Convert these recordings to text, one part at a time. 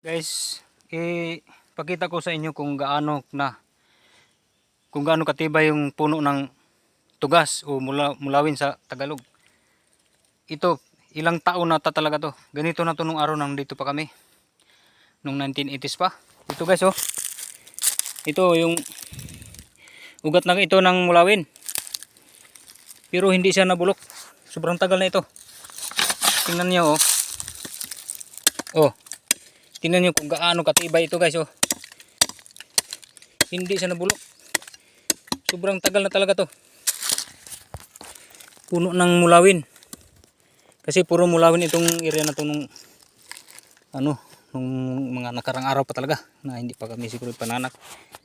Guys, ipakita ko sa inyo kung gaano katibay yung puno ng tugas o mulawin sa Tagalog. Ito, ilang taon na talaga to. Ganito na to nung araw nang dito pa kami. Nung 1980s pa. Ito guys, oh. Ito yung ugat na ito ng mulawin. Pero hindi siya nabulok. Sobrang tagal na ito. Tingnan niyo, oh. Oh. Tingnan nyo kung gaano katibay ito guys, oh. Hindi siya nabulok. Sobrang tagal na talaga to. Puno ng mulawin. Kasi puro mulawin itong area na to nung mga nakarang araw pa talaga. Na hindi pa kami siguro pananak.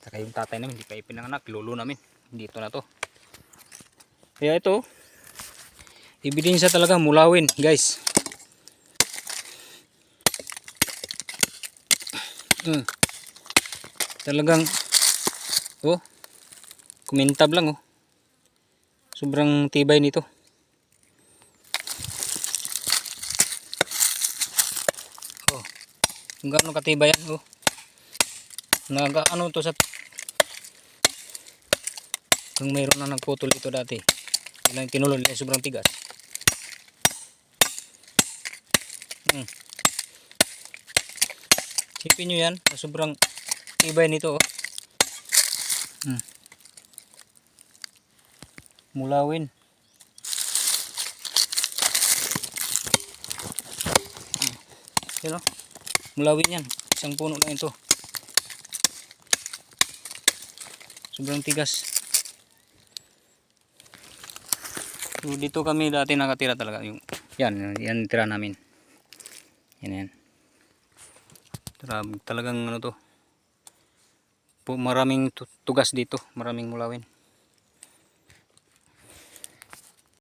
Saka yung tatay namin hindi pa ipinanganak. Lolo namin. Dito na to. Kaya ito, ebidensya talaga mulawin guys. Talagang oh, kumintab lang, oh. Sobrang tibay nito. Oh, kung gaano katibay yan, oh. Nagaano to sa kung mayroon na nagputol ito dati. Ilang kinulol ay sobrang tigas. Sipin nyo yan, sobrang tibay nito, oh. Mulawin. Yan, oh. Mulawin yan. Isang puno lang ito. Sobrang tigas. So, dito kami dati nakatira talaga. Yan tira namin. Yan. Talagang ano to. Maraming tugas dito. Maraming mulawin.